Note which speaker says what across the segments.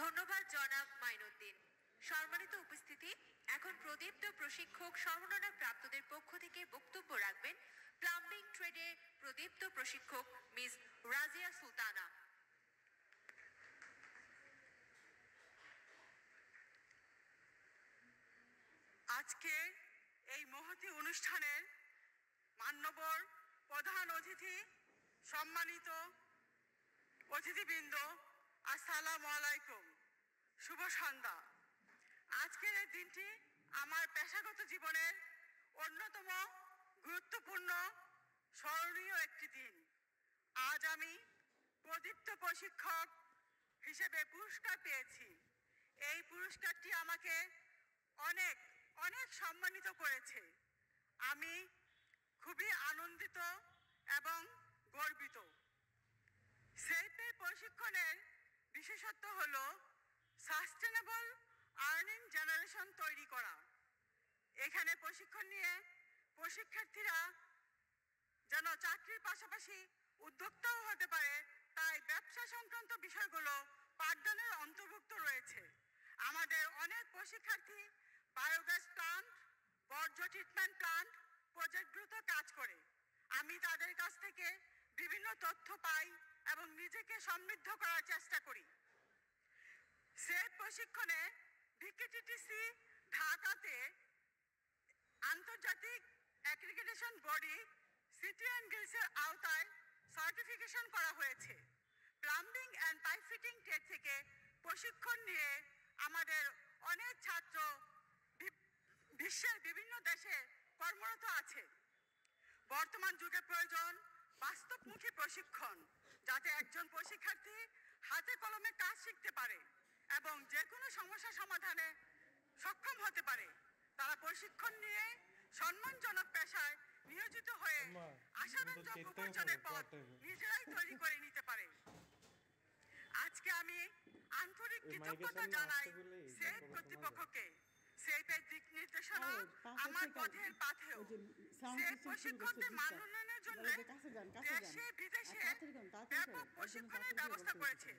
Speaker 1: ধন্যবাদ জনাব মাইনুদ্দিন। সম্মানিত উপস্থিতি, এখন প্রদীপ্ত প্রশিক্ষক সম্মাননা প্রাপ্তদের পক্ষ থেকে বক্তব্য রাখবেন প্লাম্বিং ট্রেডের প্রদীপ্ত প্রশিক্ষক মিস রাজিয়া সুলতানা।
Speaker 2: আজকে এই মহতী অনুষ্ঠানের মান্যবর প্রধান অতিথি, সম্মানিত অতিথিবৃন্দ, আসসালামু আলাইকুম, শুভ সন্ধ্যা। আজকের এই দিনটি আমার পেশাগত জীবনের অন্যতম গুরুত্বপূর্ণ স্মরণীয় একটি দিন। আজ আমি প্রদীপ্ত প্রশিক্ষক হিসেবে পুরস্কার পেয়েছি। এই পুরস্কারটি আমাকে অনেক অনেক সম্মানিত করেছে। আমি খুবই আনন্দিত এবং গর্বিত। সেলফের প্রশিক্ষণের বিশেষত্ব হলো সাস্টেনেবল আর্নিং জেনারেশন তৈরি করা। এখানে প্রশিক্ষণ নিয়ে প্রশিক্ষার্থীরা যেন চাকরির পাশাপাশি উদ্যোক্তাও হতে পারে, তাই ব্যবসা সংক্রান্ত বিষয়গুলো পাঠদানের অন্তর্ভুক্ত রয়েছে। আমাদের অনেক প্রশিক্ষার্থী বায়োগ্যাস প্লান্ট, বর্জ্য ট্রিটমেন্ট প্লান্ট প্রজেক্টগুলোতে কাজ করে। আমি তাদের কাছ থেকে বিভিন্ন তথ্য পাই এবং নিজেকে সমৃদ্ধ করার চেষ্টা করি। সেফ প্রশিক্ষণে বিকেটিটিসি ঢাকাতে আন্তর্জাতিক অ্যাক্রিডিটেশন বডি সিটি অ্যান্ড গিলসের আওতায় সার্টিফিকেশন করা হয়েছে। Plumbing and pipe fitting trade থেকে প্রশিক্ষণ নিয়ে আমাদের অনেক ছাত্র বিশ্বের বিভিন্ন দেশে কর্মরত আছে। বর্তমান যুগে প্রয়োজন বাস্তবমুখী প্রশিক্ষণ, যাতে একজন প্রশিক্ষার্থী হাতে কলমে কাজ শিখতে পারে এবং যে কোনো সমস্যা সমাধানে সক্ষম হতে পারে। তারা প্রশিক্ষণ নিয়ে সম্মানজনক পেশায় নিয়োজিত হয়ে আশাব্যঞ্জক উপার্জনের পথ নিজেরাই তৈরি করে নিতে পারে। আজকে আমি আন্তরিক কৃতজ্ঞতা জানাই সেফ কর্তৃপক্ষকে। সেফের দিক নির্দেশনা আমার পথের পাথেয়। সেফ প্রশিক্ষকদের মান উন্নয়নের জন্য দেশে বিদেশে ব্যাপক প্রশিক্ষণের ব্যবস্থা করেছে,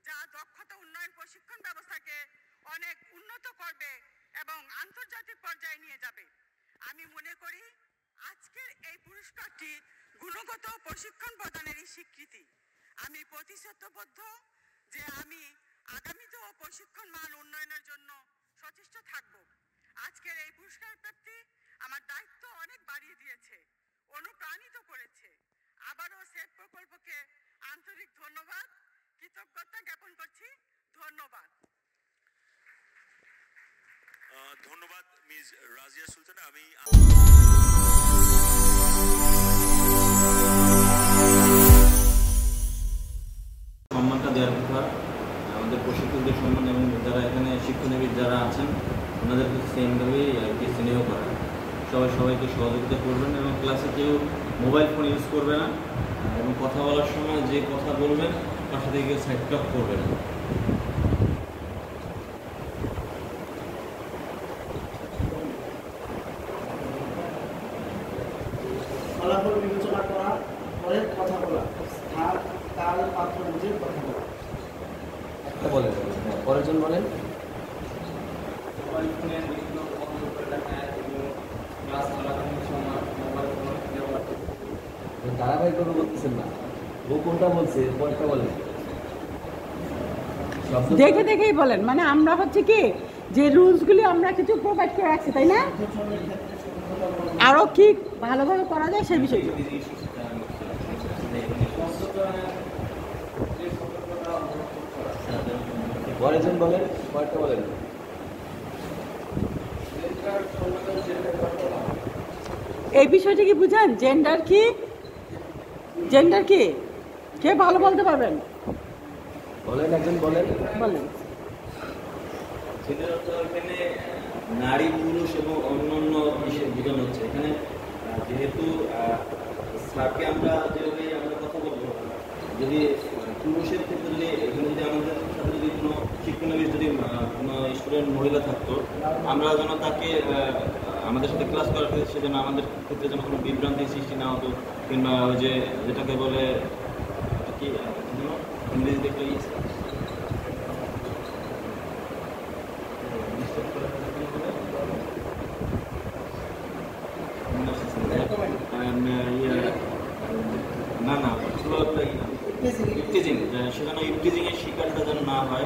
Speaker 2: যা দক্ষতা উন্নয়ন প্রশিক্ষণ ব্যবস্থাকে অনেক উন্নত করবে এবং আন্তর্জাতিক পর্যায়ে নিয়ে যাবে। আমি মনে করি আজকের এই পুরস্কারটি গুণগত প্রশিক্ষণ প্রদানেরই স্বীকৃতি। আমি প্রতিশ্রুতিবদ্ধ যে আমি আগামীতেও প্রশিক্ষণ মান উন্নয়নের জন্য সচেষ্ট থাকব। আজকের এই পুরস্কার প্রাপ্তি আমার দায়িত্ব অনেক বাড়িয়ে দিয়েছে, অনুপ্রাণিত করেছে। আবারও সেফ প্রকল্পকে আন্তরিক ধন্যবাদ, কৃতজ্ঞতা জ্ঞাপন করছি। ধন্যবাদ।
Speaker 3: ধন্যবাদ মিস রাজিয়া সুলতানা। আমি
Speaker 4: সম্মানটা দেওয়ার কথা আমাদের প্রশিক্ষকদের সম্মান, এবং যারা এখানে শিক্ষানবিদ যারা আছেন ওনাদেরকে সেমভাবেই আর কি স্নেহ করা। সবাইকে সহযোগিতা করবেন এবং ক্লাসে কেউ মোবাইল ফোন ইউজ করবে না, এবং কথা বলার সময় যে কথা বলবেন তার সাথে কেউ সাইড টক করবে না।
Speaker 5: ফলাফল বিবেচনা করা, পরে কথা বলা, স্থান কাল পাত্র বুঝে কথা বলা। একটা বলেন, পরের জন বলেন। মোবাইল ফোনে বিভিন্ন বন্ধ করে রাখা এবং ক্লাস চলাকালীন সময় মোবাইল ফোন ব্যবহার করতে ধারাবাহিকভাবে বলতেছেন না। ও কোনটা বলছে, পরেরটা বলেন।
Speaker 6: দেখে দেখেই বলেন, মানে আমরা হচ্ছে কি যে রুলসগুলি আমরা কিছু প্রোভাইড করে রাখছি, তাই না? আরও কি ভালোভাবে করা যায় সে বিষয়ে
Speaker 5: পরেরজন বলেন, পরেরটা বলেন।
Speaker 6: এই বিষয়টা কি বুঝেন? জেন্ডার কি, জেন্ডার কি কে ভালো বলতে পারবেন?
Speaker 5: বলেন, একজন বলেন।
Speaker 6: বলেন।
Speaker 4: এখানে নারী পুরুষ এবং অন্যান্য বিষয় বোঝানো হচ্ছে। এখানে যেহেতু স্যারকে আমরা যেভাবে আমরা কথা বলবো, যদি পুরুষের ক্ষেত্রে যদি এখানে যদি আমাদের সাথে যদি কোনো শিক্ষানবিশ যদি কোনো স্টুডেন্ট মহিলা থাকতো, আমরা যেন তাকে আমাদের সাথে ক্লাস করার ক্ষেত্রে সে যেন আমাদের ক্ষেত্রে যেন কোনো বিভ্রান্তির সৃষ্টি না হতো, কিংবা ওই যে যেটাকে বলে কি ইংরেজিতে ইফটিজিং, সেখানে ইফটিজিংয়ের শিকারটা যেন না হয়।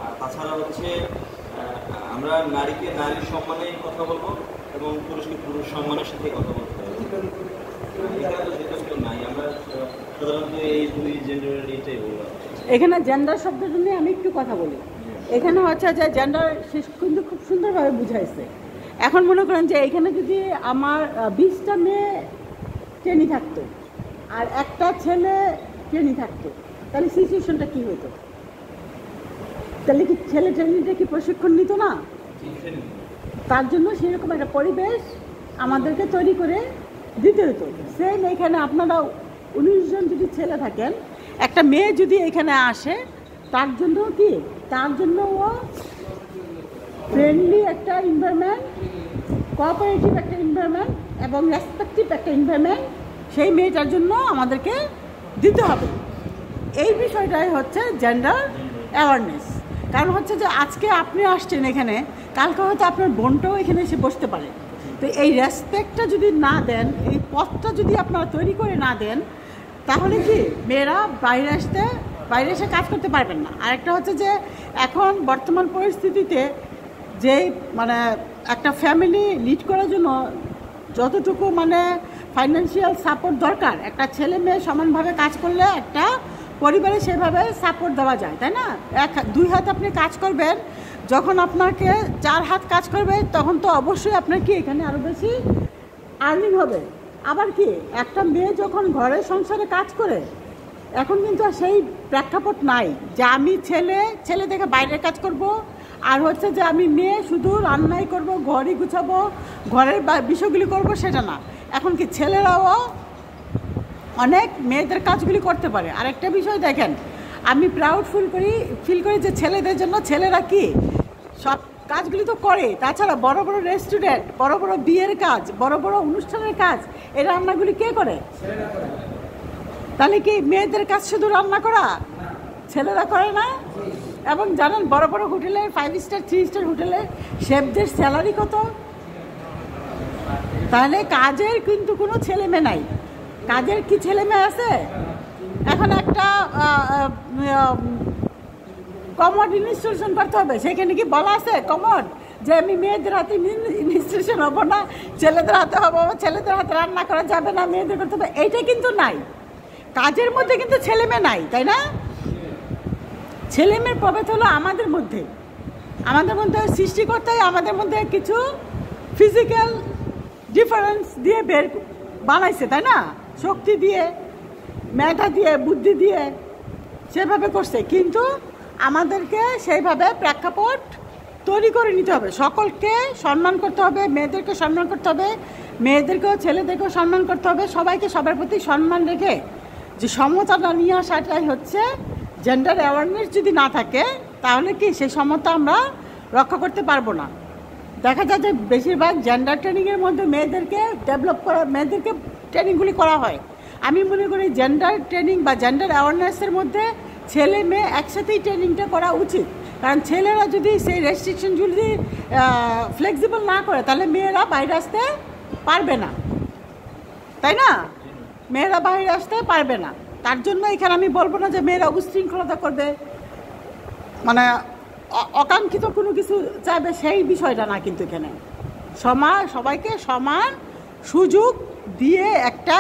Speaker 4: আর তাছাড়া হচ্ছে আমরা নারীকে নারীর সম্মানে কথা বলবো এবং পুরুষকে পুরুষ সম্মানের সাথে কথা বলতে হবে। এখানে তো সেটা তো নাই, আমরা সাধারণত এই দুই জেন্ডারের এইটাই বললাম।
Speaker 6: এখানে জেন্ডার শব্দটা নিয়ে আমি একটু কথা বলি। এখানে হচ্ছে যে জেন্ডার কিন্তু খুব সুন্দরভাবে বুঝাইছে। এখন মনে করেন যে এখানে যদি আমার 20টা মেয়ে ট্রেনি থাকতো আর একটা ছেলে ট্রেনি থাকতো, তাহলে সিচুয়েশনটা কী হতো? তাহলে কি ছেলে ট্রেনিটা কি প্রশিক্ষণ নিত না? তার জন্য সেরকম একটা পরিবেশ আমাদেরকে তৈরি করে দিতে হতো। সেম এখানে আপনারা 19 জন যদি ছেলে থাকেন, একটা মেয়ে যদি এখানে আসে, তার জন্য কি, তার জন্য ও ফ্রেন্ডলি একটা এনভায়রনমেন্ট, কোঅপারেটিভ একটা এনভায়রনমেন্ট এবং রেসপেক্টিভ একটা এনভায়রনমেন্ট সেই মেয়েটার জন্য আমাদেরকে দিতে হবে। এই বিষয়টাই হচ্ছে জেন্ডার অ্যাওয়ারনেস। কারণ হচ্ছে যে আজকে আপনি আসছেন এখানে, কালকে হয়তো আপনার বোনটাও এখানে এসে বসতে পারে। তো এই রেসপেক্টটা যদি না দেন, এই পথটা যদি আপনারা তৈরি করে না দেন, তাহলে কি মেয়েরা বাইরে এসে কাজ করতে পারবেন না। আরেকটা হচ্ছে যে এখন বর্তমান পরিস্থিতিতে যে মানে একটা ফ্যামিলি লিড করার জন্য যতটুকু মানে ফাইন্যান্সিয়াল সাপোর্ট দরকার, একটা ছেলে মেয়ে সমানভাবে কাজ করলে একটা পরিবারে সেভাবে সাপোর্ট দেওয়া যায়, তাই না? 2 হাত আপনি কাজ করবেন, যখন আপনাকে 4 হাত কাজ করবে তখন তো অবশ্যই আপনার কি এখানে আরও বেশি আর্নিং হবে। আবার কি একটা মেয়ে যখন ঘরের সংসারে কাজ করে, এখন কিন্তু আর সেই প্রেক্ষাপট নাই যে আমি ছেলে থেকে বাইরের কাজ করব, আর হচ্ছে যে আমি মেয়ে শুধু রান্নাই করব, ঘরই গুছাবো, ঘরের বিষয়গুলি করব, সেটা না। এখন কি ছেলেরাও অনেক মেয়েদের কাজগুলি করতে পারে। আরেকটা বিষয় দেখেন, আমি প্রাউড ফিল করি যে ছেলেদের জন্য ছেলেরা কি সব কাজগুলি তো করে, তাছাড়া বড় বড় রেস্টুরেন্ট, বড় বড় বিয়ের কাজ, বড় বড় অনুষ্ঠানের কাজ, এই রান্নাগুলি কে করে? তাহলে কি মেয়েদের কাজ শুধু রান্না করা? ছেলেরা করে না? এবং জানেন বড় বড় হোটেলে 5 স্টার 3 স্টার হোটেলে শেফদের স্যালারি কত? তাহলে কাজের কিন্তু কোনো ছেলে মেয়ে নাই। কাজের কি ছেলে মেয়ে আছে? এখন একটা কমোড ইনস্টলেশন করতে হবে, সেখানে কি বলা আছে কমোড যে আমি মেয়েদের হাতে ইনস্টলেশন হবো না, ছেলেদের হাতে হবো, ছেলেদের হাতে রান্না করা যাবে না, মেয়েদের করতে হবে? এইটা কিন্তু নাই। কাজের মধ্যে কিন্তু ছেলে মেয়ে নাই, তাই না? ছেলে মেয়ের প্রভেদ হলো আমাদের মধ্যে সৃষ্টিকর্তাই আমাদের মধ্যে কিছু ফিজিক্যাল ডিফারেন্স দিয়ে বানাইছে, তাই না? শক্তি দিয়ে, মেধা দিয়ে, বুদ্ধি দিয়ে সেভাবে করছে। কিন্তু আমাদেরকে সেইভাবে প্রেক্ষাপট তৈরি করে নিতে হবে। সকলকে সম্মান করতে হবে, মেয়েদেরকে সম্মান করতে হবে, মেয়েদেরকেও ছেলেদেরকেও সম্মান করতে হবে, সবাইকে সবার প্রতি সম্মান রেখে যে সমতাটা নিয়ে আসাটাই হচ্ছে জেন্ডার অ্যাওয়ারনেস। যদি না থাকে তাহলে কি সেই সমতা আমরা রক্ষা করতে পারবো না। দেখা যায় যে বেশিরভাগ জেন্ডার ট্রেনিংয়ের মধ্যে মেয়েদেরকে ট্রেনিংগুলি করা হয়। আমি মনে করি জেন্ডার ট্রেনিং বা জেন্ডার অ্যাওয়ারনেসের মধ্যে ছেলে মেয়ে একসাথেই ট্রেনিংটা করা উচিত। কারণ ছেলেরা যদি সেই রেস্ট্রিকশন যদি ফ্লেক্সিবল না করে, তাহলে মেয়েরা বাইরে আসতে পারবে না, তাই না? মেয়েরা বাইরে আসতে পারবে না। তার জন্য এখানে আমি বলবো না যে মেয়েরা উশৃঙ্খলতা করবে, মানে অকাঙ্ক্ষিত কোনো কিছু চাইবে, সেই বিষয়টা না। কিন্তু এখানে সবাইকে সমান সুযোগ দিয়ে একটা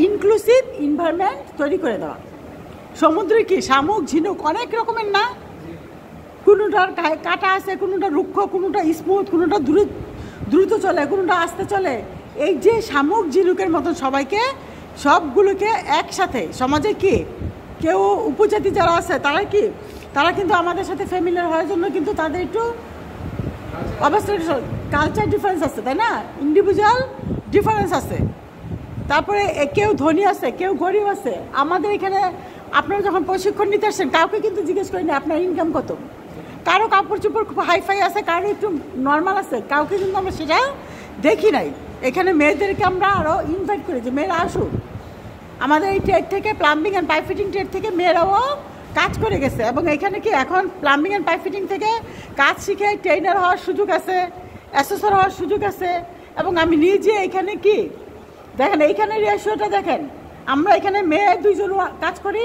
Speaker 6: ইনক্লুসিভ এনভায়রনমেন্ট তৈরি করে দেওয়া। সমুদ্রে কি শামুক ঝিনুক অনেক রকমের না, কোনোটার কাটা আছে, কোনোটা রুক্ষ, কোনোটা স্মুথ, কোনোটা দ্রুত চলে, কোনোটা আস্তে চলে। এই যে শামুক ঝিনুকের মতন সবগুলোকে একসাথে সমাজে কি কেউ উপজাতি যারা আছে তারা কিন্তু আমাদের সাথে ফ্যামিলিয়ার হওয়ার জন্য কিন্তু তাদের একটু অবশ্যই কালচার ডিফারেন্স আছে, তাই না? ইন্ডিভিজুয়াল ডিফারেন্স আছে। তারপরে কেউ ধনী আছে, কেউ গরিব আছে। আমাদের এখানে আপনারা যখন প্রশিক্ষণ নিতে আসছেন কাউকে কিন্তু জিজ্ঞেস করি না আপনার ইনকাম কত। কারো কাপড় চোপড় খুব হাইফাই আছে, কারো একটু নর্মাল আছে, কাউকে কিন্তু আমরা সেটা দেখি নাই। এখানে মেয়েদেরকে আমরা আরও ইনভাইট করি যে মেয়েরা আসুক। আমাদের এই ট্রেড থেকে plumbing and pipe fitting trade থেকে মেয়েরাও কাজ করে গেছে, এবং এখানে কি এখন প্লাম্বিং অ্যান্ড পাইপ ফিটিং থেকে কাজ শিখে ট্রেনার হওয়ার সুযোগ আছে, অ্যাসেসর হওয়ার সুযোগ আছে। এবং আমি নিজে এখানে কি দেখেন, এইখানে রেশিওটা দেখেন, আমরা এখানে মেয়ে 2 জন কাজ করি,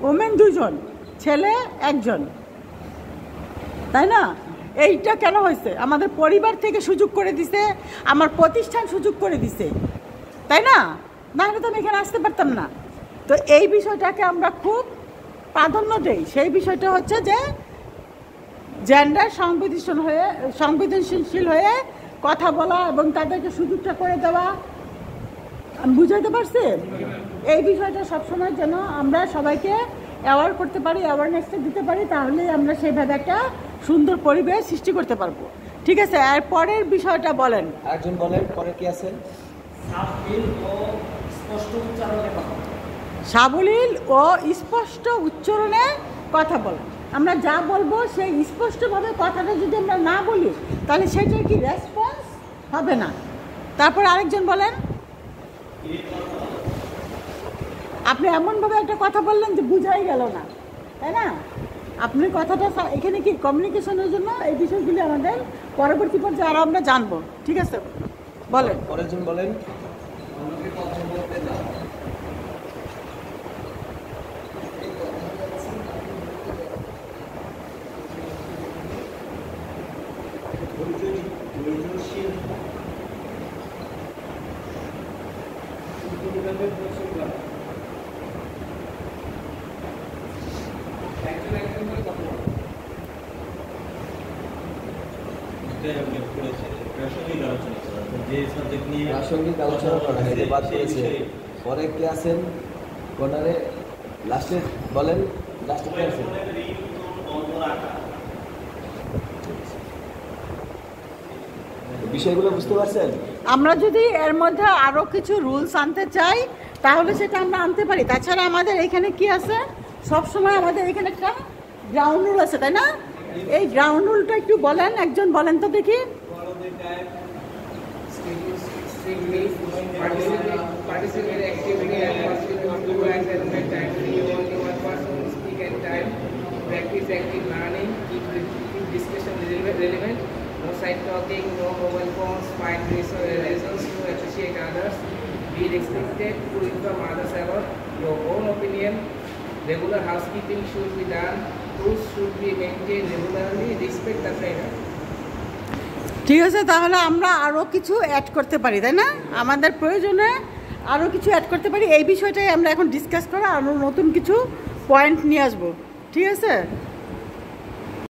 Speaker 6: ওমেন 2 জন, ছেলে 1 জন, তাই না? এইটা কেন হয়েছে? আমাদের পরিবার থেকে সুযোগ করে দিছে, আমার প্রতিষ্ঠান সুযোগ করে দিছে, তাই না? না হলে তো আমি এখানে আসতে পারতাম না। তো এই বিষয়টাকে আমরা খুব প্রাধান্য দেই। সেই বিষয়টা হচ্ছে যে জেন্ডার সংবেদনশীল হয়ে কথা বলা এবং তাদেরকে সুযোগটা করে দেওয়া। আমি বুঝাতে পারছি? এই বিষয়টা সবসময় যেন আমরা সবাইকে অ্যাওয়ার করতে পারি, অ্যাওয়ারনেসটা দিতে পারি, তাহলেই আমরা সেইভাবে একটা সুন্দর পরিবেশ সৃষ্টি করতে পারবো। ঠিক আছে, আর পরের বিষয়টা বলেন।
Speaker 5: একজন বলেন, পরে কি আছেন?
Speaker 6: সাবলীল ও স্পষ্ট উচ্চারণে কথা বলেন। আমরা যা বলবো সেই স্পষ্টভাবে কথাটা যদি আমরা না বলি তাহলে সেটার কি রেসপন্স হবে না। তারপর আরেকজন বলেন। আপনি এমনভাবে একটা কথা বললেন যে বুঝাই গেল না, তাই না? আপনি কথাটা এখানে কি কমিউনিকেশনের জন্য এই বিষয়গুলি আমাদের পরবর্তী পর্যায়ে আরও আমরা জানবো। ঠিক আছে, বলেন।
Speaker 5: পরেরজন বলেন। প্রাসঙ্গিক আলোচনা করা হয়, বাদ করেছে। পরে কে আছেন কর্নারে? লাস্টে বলেন, লাস্টে কে আছেন? বিষয়গুলো বুঝতে পারছেন?
Speaker 6: আমরা যদি এর মধ্যে আরও কিছু রুলস আনতে চাই তাহলে সেটা আমরা আনতে পারি। তাছাড়া আমাদের এখানে কি আছে, সবসময় আমাদের এখানে একটা গ্রাউন্ড রুল আছে, তাই না? এই গ্রাউন্ড রুলটা একটু বলেন, একজন বলেন তো দেখি।
Speaker 7: Participate actively and contribute to assignment timely. Only one person will speak at time. Practice active learning. Keep discussion relevant. No side talking. No mobile phones. Find reasons to appreciate others. Be expected to inform others about your own opinion. Regular housekeeping should be done. Rules should be maintained regularly. Respect the trainer.
Speaker 6: ঠিক আছে, তাহলে আমরা আরও কিছু add করতে পারি, তাই না? আমাদের প্রয়োজনে আরও কিছু অ্যাড করতে পারি। এই বিষয়টাই আমরা এখন ডিসকাস করে আরও নতুন কিছু পয়েন্ট নিয়ে আসবো। ঠিক আছে।